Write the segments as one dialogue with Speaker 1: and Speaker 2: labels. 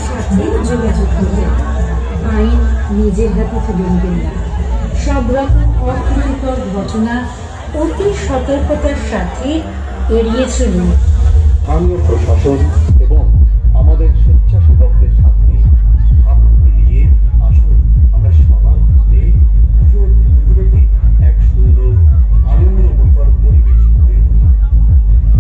Speaker 1: সাথে যোগাযোগ করবেন। আইন নিজের হাতে তুলে নেবেন না। সব রকম অপ্রীতিকর ঘটনা অতি সতর্কতার সাথে এড়িয়ে চলুন।
Speaker 2: স্থানীয় প্রশাসন এবং আমাদের স্বেচ্ছাসেবকদের সাথে হাত মিলিয়ে আসুন আমরা সবাই মিলে পুজোর দিনগুলোতে এক সুন্দর আনন্দমুখর পরিবেশ গড়ে তুলি।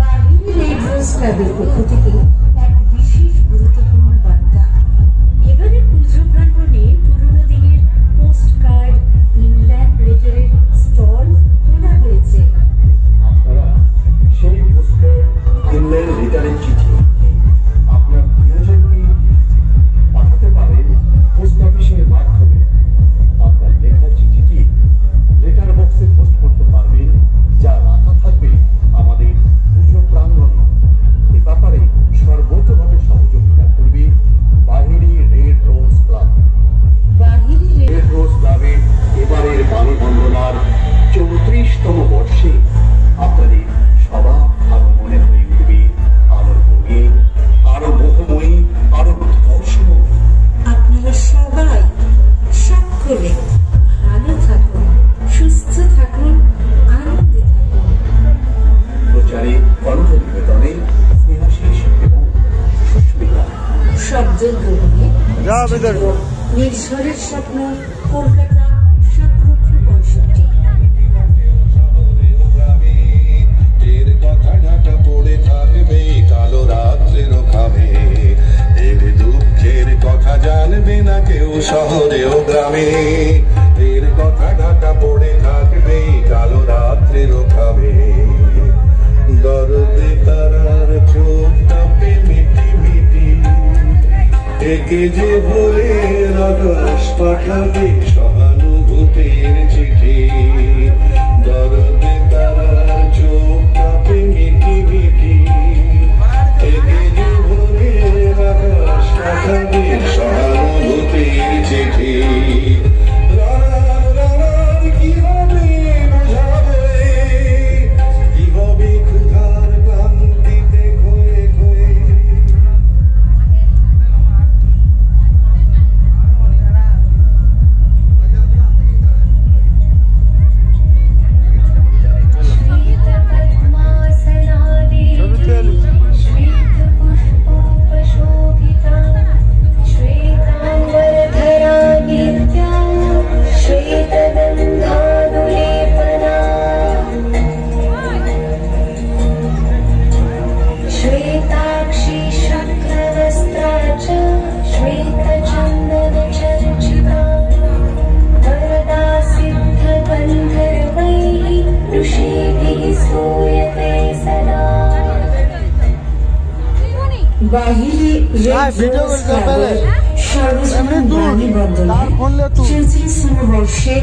Speaker 1: বাহিনী রেড রোজ ক্লাবের পক্ষ থেকে এক বিশেষ গুরুত্বপূর্ণ বার্তা। এবারে পুজো প্রাঙ্গণে পুরোনো দিনের পোস্ট কার্ড, ইংল্যান্ড লেটারের স্টল খোলা হয়েছে।
Speaker 2: আপনারা সেই পোস্টার, ইংল্যান্ড লেটারের চিঠি আপনার প্রিয়জনকে পাঠাতে পারেন পোস্ট অফিসের মাধ্যমে। আপনার লেখা চিঠিটি লেটার বক্সে পোস্ট করতে পারবেন, যা রাখা থাকবে আমাদের পুজো প্রাঙ্গণে। এ ব্যাপারে সর্বোচ্চভাবে সহযোগিতা করবে বাহিনী রেড রোজ ক্লাব।
Speaker 1: বাহিনী
Speaker 2: রেড রোজ ক্লাবের এবারের বাণী বন্দনার 34তম বর্ষে আপনাদের সবার আরো মনে হয়ে উঠবে আরো রঙিন, আরো মোহময়ী, আরো উৎকর্ষময়।
Speaker 1: আপনারা সবাই সকলে ভালো থাকুন, সুস্থ থাকুন, আনন্দে থাকুন।
Speaker 2: প্রচারে কণ্ঠ নিবেদনে স্নেহাশিস এবং সুস্মিতা।
Speaker 1: শব্দ গ্রহণে নির্ঝরের স্বপ্ন, কলকাতা 1765।
Speaker 3: এর কথা ঢাকা পড়ে থাকবে কালো রাত্রের খামে, এর দুঃখের কথা জানবে না কেউ শহরেও গ্রামে, এর কথা ঢাকা পড়ে থাকবে কালো রাত্রের খামে। দরদে তারার চোখ তাপে মিটি মিটি, একে যে ভোরের আকাশ পাঠাবে সহানুভূতির চিঠি। দরদে তারার চোখ তাপে মিটি মিটি, একে যে ভোরের আকাশ পাঠাবে সহানুভূতির চিঠি। কি হবে বোঝাবে, কি হবে ক্ষুধার ক্লান্তিতে খয়ে খয়ে।
Speaker 1: বাহিনী রেড রোজ ক্লাবের সর্বজনীন বাণী বন্দনায় 34তম বর্ষে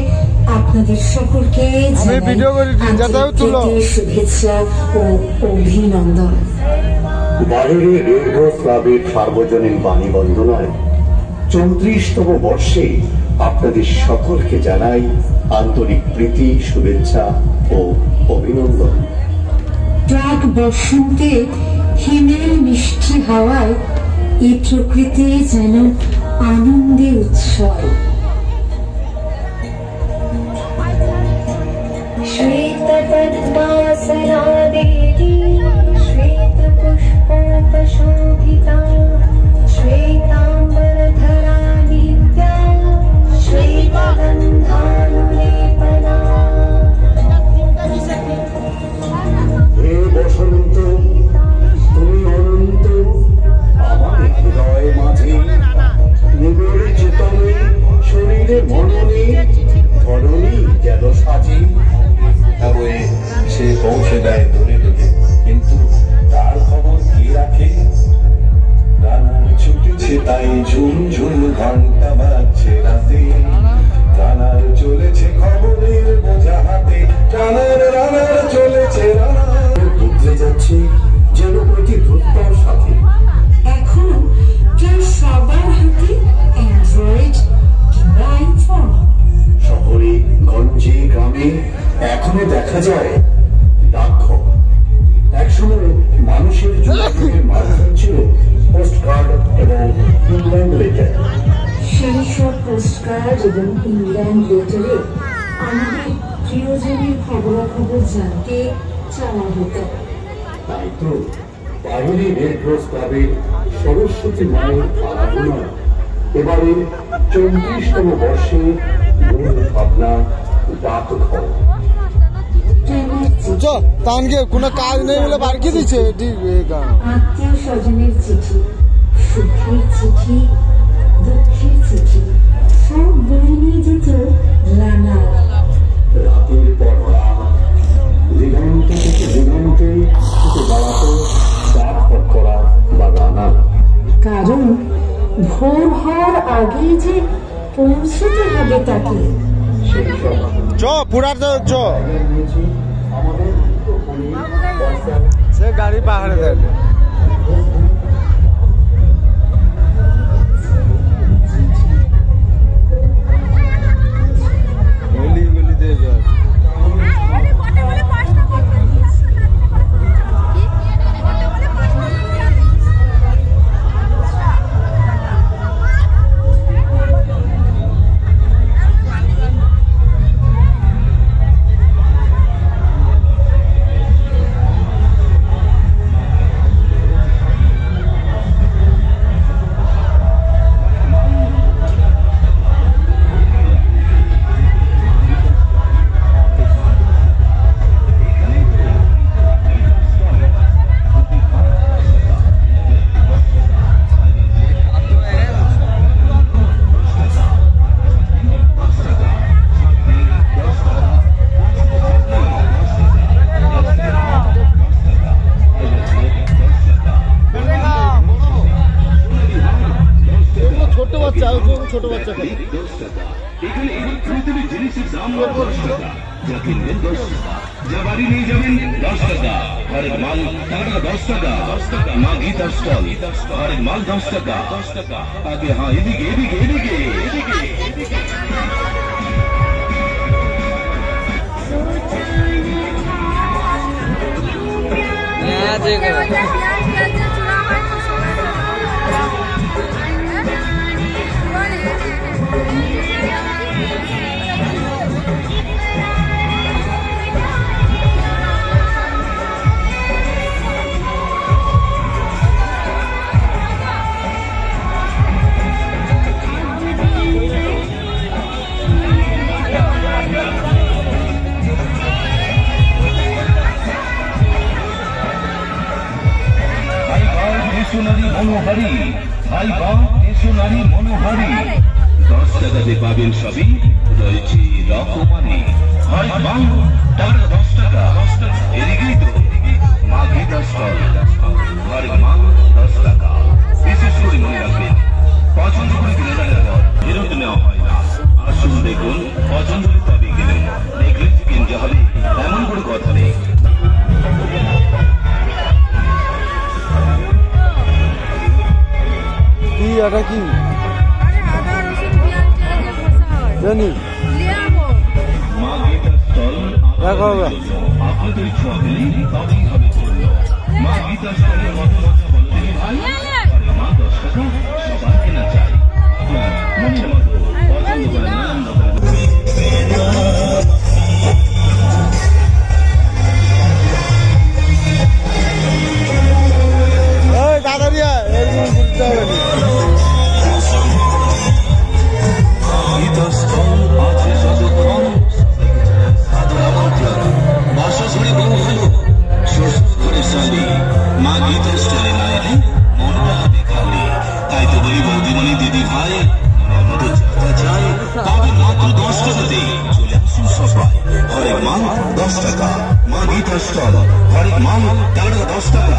Speaker 1: আপনাদের সকলকে জানাই শুভেচ্ছা ও অভিনন্দন।
Speaker 2: বাহিনী রেড রোজ ক্লাবের সার্বজনীন বাণী বন্দনায় 34তম বর্ষে আপনাদের সকলকে জানাই আন্তরিক প্রীতি, শুভেচ্ছা ও অভিনন্দন।
Speaker 1: প্রাক বসন্তে হিমেল মিষ্টি হাওয়ায় এই প্রকৃতি যেন আনন্দে উৎসব।
Speaker 4: শ্বেত পদ্মাসনা দেবী, শ্বেত পুষ্পোপশোভিতা, শ্বেতাম্বরধরা নিত্যা, শ্বেতগন্ধানুলেপনা।
Speaker 2: হে বসন্ত, তুমি অনন্ত, আমার হৃদয় মাঝে নিবিড় চেতনে, শরীরে মননে, ধরণী যেন সাজি। সে পৌঁছে দেয় দূরে দূরে,
Speaker 1: পোস্টকার্ড এবং ইংল্যান্ড লেটারে আমাদের প্রিয়জনের খবরাখবর জানতে চাওয়া হতো।
Speaker 2: তাই তো পাইওনি রেড রোজ ক্লাবের সরস্বতী মায়ের আরাধনা এবারে 34তম বর্ষে মূল ভাবনা ডাকঘর।
Speaker 5: তানকে কোনো কাজ নেই বলে পাঠিয়ে দিচ্ছে।
Speaker 1: আত্মীয় স্বজনের চিঠি, সুখের চিঠি, দুঃখের চিঠি, সব বই নিয়ে যেত রানা।
Speaker 2: রাতের পর রাত দিগন্ত থেকে দিগন্তে ছুটে বেড়াতো ডাকঘর করা বা রানা।
Speaker 1: কারণ ভোর হওয়ার আগেই যে পৌঁছতে হবে তাকে।
Speaker 2: সেই সব
Speaker 5: পুরার
Speaker 2: নিয়েছি আমাদের পয়সা
Speaker 5: সে গাড়ি পাহাড়ে দেয় গলি দিয়ে যায়। ছোট বাচ্চা
Speaker 3: এখানে প্রতিটি জিনিসের দাম 10 টাকা, যা কিনবেন 10 টাকা, যা বাড়ি নিয়ে যাবেন 10 টাকা, হরেক মাল টাকা 10 টাকা, মা গীতা স্টল, হরেক মাল 10 টাকা। আগে হ্যাঁ এদিকে এদিকে এদিকে এদিকে মনোহারি, ভাই বা স্টেশনারি মনোহারি 10 টাকাতে পাবেন সবই, রয়েছে রকমারি। হয় মা টাকা 10 টাকা, এদিকেই তো মা গীতা স্টল, হয় মা 10 টাকা। বিশেষ করে মনে রাখবেন, পছন্দ করে কেনাকাটার পর ফেরত নেওয়া হয় না। আসুন দেখুন, পছন্দ হলে তবেই কিনুন, দেখলে কিনতে হবে এমন করে কথা নেই।
Speaker 5: এটা কি জানি দেখো
Speaker 3: আপনাদের ছোঁয়া পেলে তবেই হবে পূর্ণ। মা গীতা স্টলের মতো মজা বলো দেখি ভাই, মা 10 টাকা সবার কেনা চাই, মনের মতো পছন্দ করে নানান
Speaker 5: দাদারিয়া এরকম বুঝতে হবে না।
Speaker 3: তাই তো বলি বৌদিমণি দিদি ভাই, মতো যাতা চাই তবে মাত্র 10 টাকাতেই চলে আসুন সবাই। হরেক মাল 10 টাকা, মা গীতা স্টল, হরেক মাল টাকা 10 টাকা,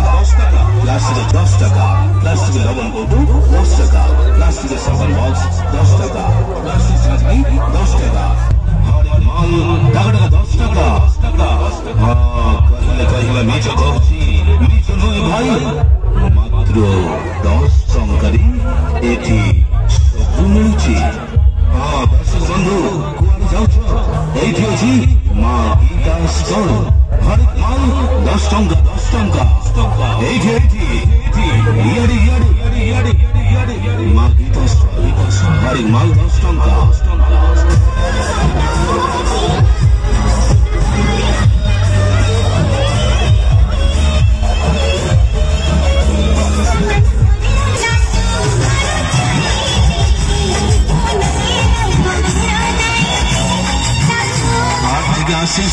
Speaker 3: প্লাস্টিকের 10 টাকা, প্লাস্টিকের লবণ কৌটো 10 টাকা, প্লাস্টিকের সাবান বক্স 10 টাকা, প্লাস্টিক ছাঁচনি 10 টাকা, হরেক মাল টাকা 10 টাকা। কহিলা মিছো করছি, মিছো নয় ভাই, মাত্র 10 টঙ্কারি এটি সব মিলছে। দর্শক বন্ধু কুয়ারি যাচ্ছ, এইটি ଅଛି মা গীতা স্টল, হরেক মাল 10 টঙ্কা 10 টঙ্কা। এইটি ইয়াড়ি মা গীতা স্টল, হরেক মাল 10 টঙ্কা।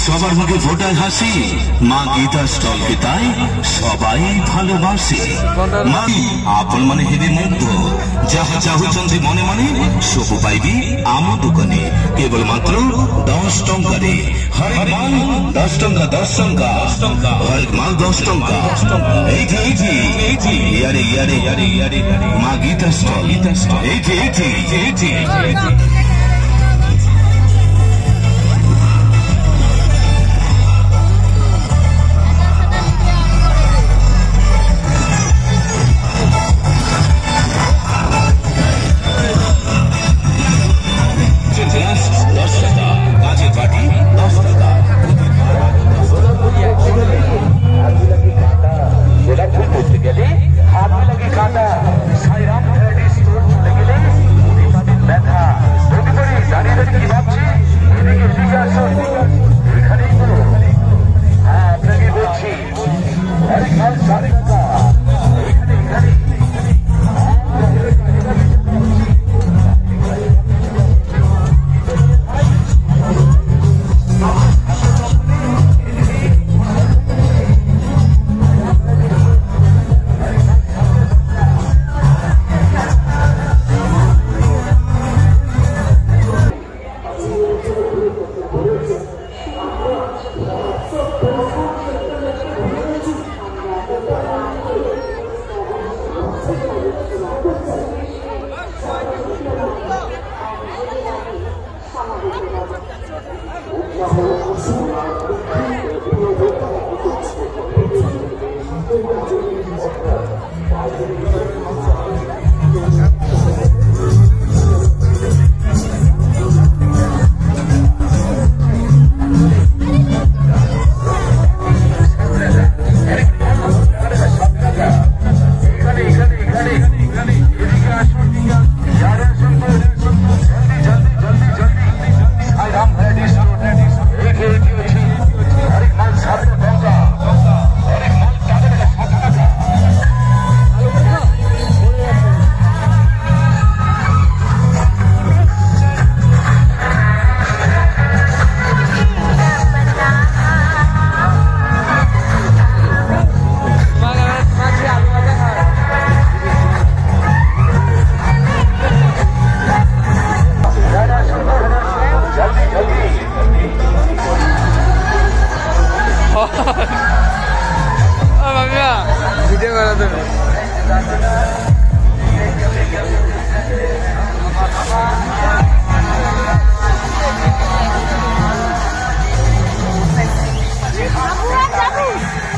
Speaker 3: সবার মুখে ফোটায় হাসি, মা গীতা স্টলকে তাই সবাই ভালোবাসে। মা আপন মানে হেবে মুগ্ধ, যাহা চাহুচন্দ্রে মনে মনে সবু পাইবি আমার দোকানে কেবলমাত্র 10 টঙ্কারে। হরেক মাল 10 টঙ্কা, 10 টঙ্কা, হরেক মাল 10 টঙ্কা। ইয়ারে মা গীতা স্টল, এই
Speaker 5: ভিডিও করা দেবে।
Speaker 6: Aku